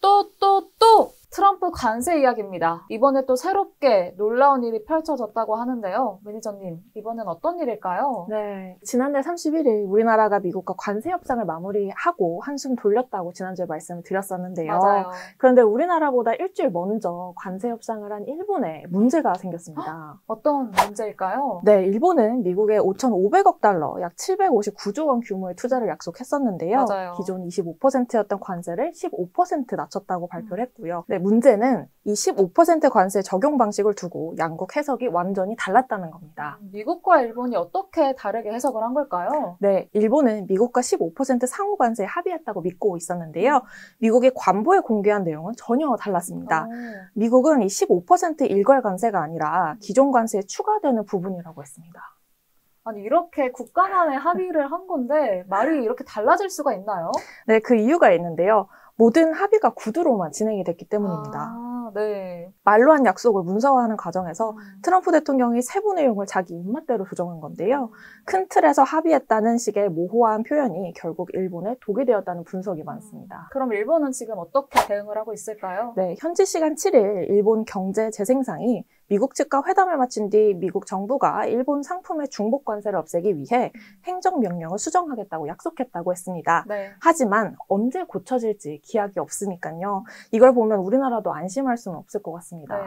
또 트럼프 관세 이야기입니다. 이번에 또 새롭게 놀라운 일이 펼쳐졌다고 하는데요. 매니저님, 이번엔 어떤 일일까요? 네, 지난달 31일 우리나라가 미국과 관세 협상을 마무리하고 한숨 돌렸다고 지난주에 말씀을 드렸었는데요. 맞아요. 그런데 우리나라보다 일주일 먼저 관세 협상을 한 일본에 문제가 생겼습니다. 어떤 문제일까요? 네, 일본은 미국에 5,500억 달러, 약 759조 원 규모의 투자를 약속했었는데요. 맞아요. 기존 25%였던 관세를 15% 낮췄다고 발표를 했고요. 네, 문제는 이 15% 관세 적용 방식을 두고 양국 해석이 완전히 달랐다는 겁니다. 미국과 일본이 어떻게 다르게 해석을 한 걸까요? 네, 일본은 미국과 15% 상호 관세에 합의했다고 믿고 있었는데요. 미국이 관보에 공개한 내용은 전혀 달랐습니다. 미국은 이 15% 일괄 관세가 아니라 기존 관세에 추가되는 부분이라고 했습니다. 아니, 이렇게 국가 간의 합의를 한 건데 말이 이렇게 달라질 수가 있나요? 네, 그 이유가 있는데요. 모든 합의가 구두로만 진행이 됐기 때문입니다. 네. 말로 한 약속을 문서화하는 과정에서 트럼프 대통령이 세부 내용을 자기 입맛대로 조정한 건데요. 큰 틀에서 합의했다는 식의 모호한 표현이 결국 일본에 독이 되었다는 분석이 많습니다. 그럼 일본은 지금 어떻게 대응을 하고 있을까요? 네, 현지 시간 7일 일본 경제재생상이 미국 측과 회담을 마친 뒤 미국 정부가 일본 상품의 중복 관세를 없애기 위해 행정명령을 수정하겠다고 약속했다고 했습니다. 네. 하지만 언제 고쳐질지 기약이 없으니까요. 이걸 보면 우리나라도 안심할 수는 없을 것 같습니다. 네.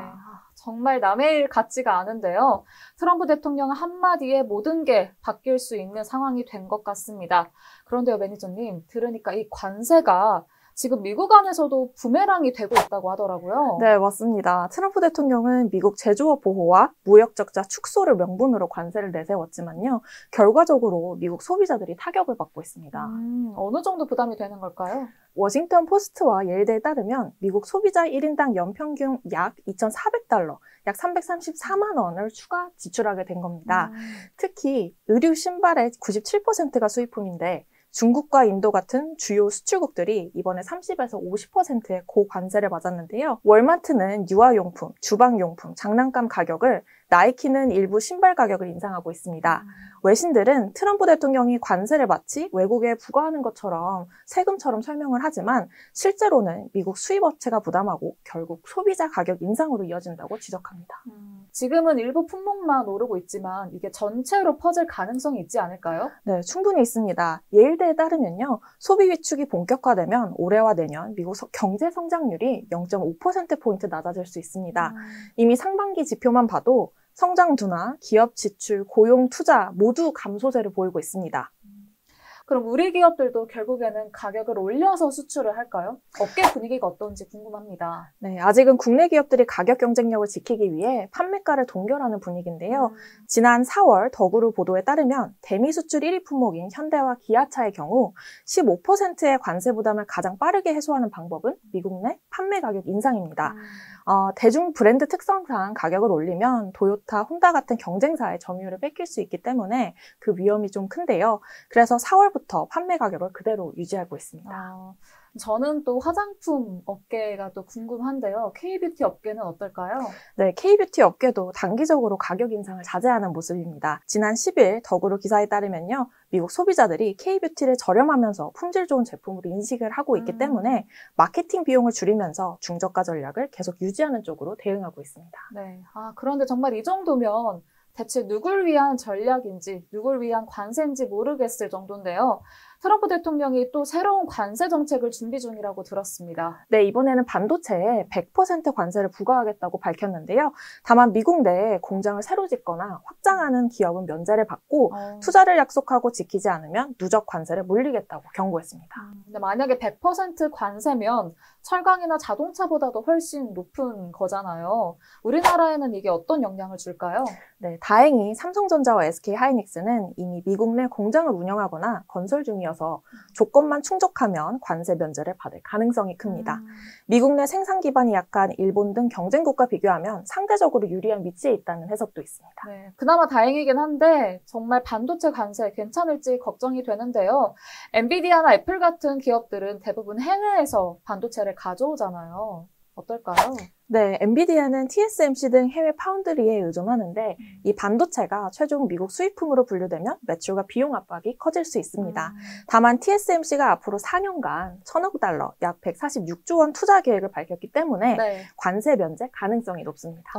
정말 남의 일 같지가 않은데요. 트럼프 대통령 한마디에 모든 게 바뀔 수 있는 상황이 된 것 같습니다. 그런데요, 매니저님, 들으니까 이 관세가 지금 미국 안에서도 부메랑이 되고 있다고 하더라고요. 네, 맞습니다. 트럼프 대통령은 미국 제조업 보호와 무역 적자 축소를 명분으로 관세를 내세웠지만요. 결과적으로 미국 소비자들이 타격을 받고 있습니다. 어느 정도 부담이 되는 걸까요? 워싱턴 포스트와 예일대에 따르면 미국 소비자 1인당 연평균 약 2,400달러, 약 334만 원을 추가 지출하게 된 겁니다. 특히 의류 신발의 97%가 수입품인데 중국과 인도 같은 주요 수출국들이 이번에 30에서 50%의 고관세를 맞았는데요. 월마트는 유아용품, 주방용품, 장난감 가격을, 나이키는 일부 신발 가격을 인상하고 있습니다. 외신들은 트럼프 대통령이 관세를 마치 외국에 부과하는 것처럼 세금처럼 설명을 하지만 실제로는 미국 수입업체가 부담하고 결국 소비자 가격 인상으로 이어진다고 지적합니다. 지금은 일부 품목만 오르고 있지만 이게 전체로 퍼질 가능성이 있지 않을까요? 네, 충분히 있습니다. 예일대에 따르면요. 소비 위축이 본격화되면 올해와 내년 미국 경제 성장률이 0.5%포인트 낮아질 수 있습니다. 이미 상반기 지표만 봐도 성장 둔화, 기업 지출, 고용 투자 모두 감소세를 보이고 있습니다. 그럼 우리 기업들도 결국에는 가격을 올려서 수출을 할까요? 업계 분위기가 어떤지 궁금합니다. 네, 아직은 국내 기업들이 가격 경쟁력을 지키기 위해 판매가를 동결하는 분위기인데요. 지난 4월 더구로 보도에 따르면 대미 수출 1위 품목인 현대와 기아차의 경우 15%의 관세 부담을 가장 빠르게 해소하는 방법은 미국 내 판매 가격 인상입니다. 대중 브랜드 특성상 가격을 올리면 도요타, 혼다 같은 경쟁사의 점유율을 뺏길 수 있기 때문에 그 위험이 좀 큰데요. 그래서 4월부터 판매 가격을 그대로 유지하고 있습니다. 저는 또 화장품 업계가 또 궁금한데요. K-뷰티 업계는 어떨까요? 네, K-뷰티 업계도 단기적으로 가격 인상을 자제하는 모습입니다. 지난 10일 더구로 기사에 따르면요. 미국 소비자들이 K-뷰티를 저렴하면서 품질 좋은 제품으로 인식을 하고 있기 때문에 마케팅 비용을 줄이면서 중저가 전략을 계속 유지하는 쪽으로 대응하고 있습니다. 네. 그런데 정말 이 정도면 대체 누굴 위한 전략인지, 누굴 위한 관세인지 모르겠을 정도인데요. 트럼프 대통령이 또 새로운 관세 정책을 준비 중이라고 들었습니다. 네, 이번에는 반도체에 100% 관세를 부과하겠다고 밝혔는데요. 다만 미국 내에 공장을 새로 짓거나 확장하는 기업은 면제를 받고 투자를 약속하고 지키지 않으면 누적 관세를 물리겠다고 경고했습니다. 근데 만약에 100% 관세면 철강이나 자동차보다도 훨씬 높은 거잖아요. 우리나라에는 이게 어떤 영향을 줄까요? 네, 다행히 삼성전자와 SK하이닉스는 이미 미국 내 공장을 운영하거나 건설 중이어서 조건만 충족하면 관세 면제를 받을 가능성이 큽니다. 미국 내 생산 기반이 약한 일본 등 경쟁국과 비교하면 상대적으로 유리한 위치에 있다는 해석도 있습니다. 네, 그나마 다행이긴 한데 정말 반도체 관세 괜찮을지 걱정이 되는데요. 엔비디아나 애플 같은 기업들은 대부분 해외에서 반도체를 가져오잖아요. 어떨까요? 네, 엔비디아는 TSMC 등 해외 파운드리에 의존하는데 이 반도체가 최종 미국 수입품으로 분류되면 매출과 비용 압박이 커질 수 있습니다. 다만 TSMC가 앞으로 4년간 1,000억 달러, 약 146조 원 투자 계획을 밝혔기 때문에 네. 관세 면제 가능성이 높습니다.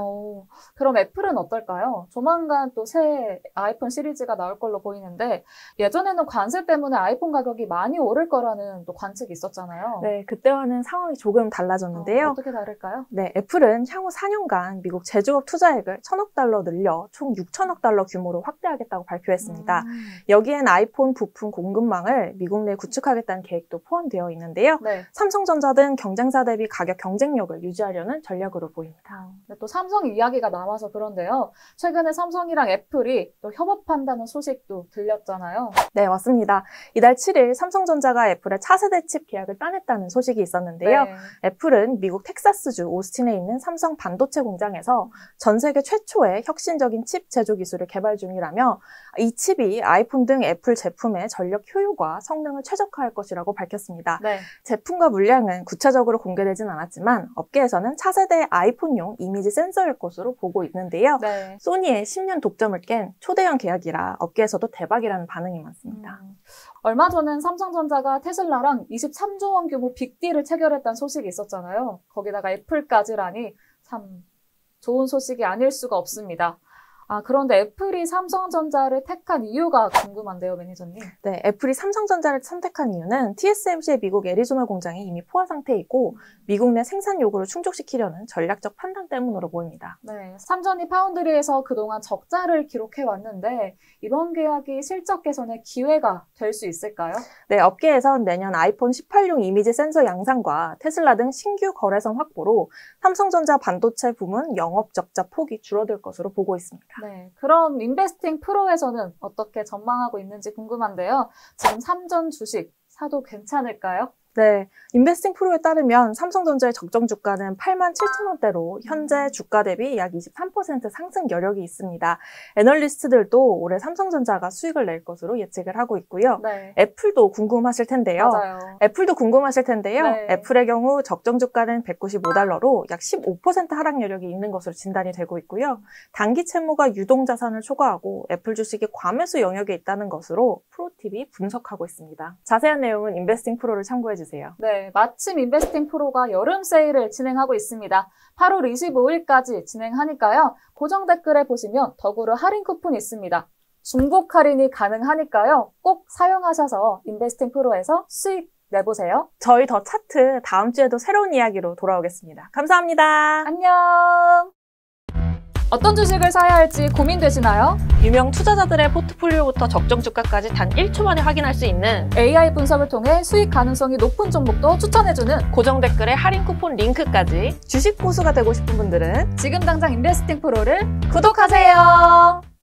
그럼 애플은 어떨까요? 조만간 또 새 아이폰 시리즈가 나올 걸로 보이는데 예전에는 관세 때문에 아이폰 가격이 많이 오를 거라는 또 관측이 있었잖아요. 네, 그때와는 상황이 조금 달라졌는데요. 어떻게 다를까요? 네, 애플은 향후 4년간 미국 제조업 투자액을 1,000억 달러 늘려 총 6천억 달러 규모로 확대하겠다고 발표했습니다. 여기엔 아이폰 부품 공급망을 미국 내에 구축하겠다는 계획도 포함되어 있는데요. 네. 삼성전자 등 경쟁사 대비 가격 경쟁력을 유지하려는 전략으로 보입니다. 또 삼성 이야기가 나와서 그런데요. 최근에 삼성이랑 애플이 또 협업한다는 소식도 들렸잖아요. 네, 맞습니다. 이달 7일 삼성전자가 애플의 차세대 칩 계약을 따냈다는 소식이 있었는데요. 네. 애플은 미국 텍사스주 오스틴에 있는 삼성 반도체 공장에서 전 세계 최초의 혁신적인 칩 제조 기술을 개발 중이라며 이 칩이 아이폰 등 애플 제품의 전력 효율과 성능을 최적화할 것이라고 밝혔습니다. 네. 제품과 물량은 구체적으로 공개되진 않았지만 업계에서는 차세대 아이폰용 이미지 센서일 것으로 보고 있는데요. 네. 소니의 10년 독점을 깬 초대형 계약이라 업계에서도 대박이라는 반응이 많습니다. 얼마 전엔 삼성전자가 테슬라랑 23조 원 규모 빅딜을 체결했다는 소식이 있었잖아요. 거기다가 애플까지라니 참 좋은 소식이 아닐 수가 없습니다. 그런데 애플이 삼성전자를 택한 이유가 궁금한데요, 매니저님. 네, 애플이 삼성전자를 선택한 이유는 TSMC의 미국 애리조나 공장이 이미 포화 상태에 있고 미국 내 생산 요구를 충족시키려는 전략적 판단 때문으로 보입니다. 네, 삼전이 파운드리에서 그동안 적자를 기록해왔는데 이번 계약이 실적 개선의 기회가 될 수 있을까요? 네, 업계에선 내년 아이폰 18용 이미지 센서 양산과 테슬라 등 신규 거래선 확보로 삼성전자 반도체 부문 영업 적자 폭이 줄어들 것으로 보고 있습니다. 네, 그럼 인베스팅 프로에서는 어떻게 전망하고 있는지 궁금한데요. 지금 삼전 주식 사도 괜찮을까요? 네, 인베스팅 프로에 따르면 삼성전자의 적정 주가는 87,000원대로 현재 주가 대비 약 23% 상승 여력이 있습니다. 애널리스트들도 올해 삼성전자가 수익을 낼 것으로 예측을 하고 있고요. 네. 애플도 궁금하실 텐데요. 맞아요. 애플도 궁금하실 텐데요. 네. 애플의 경우 적정 주가는 195달러로 약 15% 하락 여력이 있는 것으로 진단이 되고 있고요. 단기 채무가 유동 자산을 초과하고 애플 주식이 과매수 영역에 있다는 것으로 프로팁이 분석하고 있습니다. 자세한 내용은 인베스팅 프로를 참고해 주세요. 네, 마침 인베스팅 프로가 여름 세일을 진행하고 있습니다. 8월 25일까지 진행하니까요. 고정 댓글에 보시면 덕으로 할인 쿠폰이 있습니다. 중복 할인이 가능하니까요. 꼭 사용하셔서 인베스팅 프로에서 수익 내보세요. 저희 더 차트 다음 주에도 새로운 이야기로 돌아오겠습니다. 감사합니다. 안녕. 어떤 주식을 사야 할지 고민되시나요? 유명 투자자들의 포트폴리오부터 적정 주가까지 단 1초 만에 확인할 수 있는 AI 분석을 통해 수익 가능성이 높은 종목도 추천해주는 고정 댓글에 할인 쿠폰 링크까지 주식 고수가 되고 싶은 분들은 지금 당장 인베스팅 프로를 구독하세요.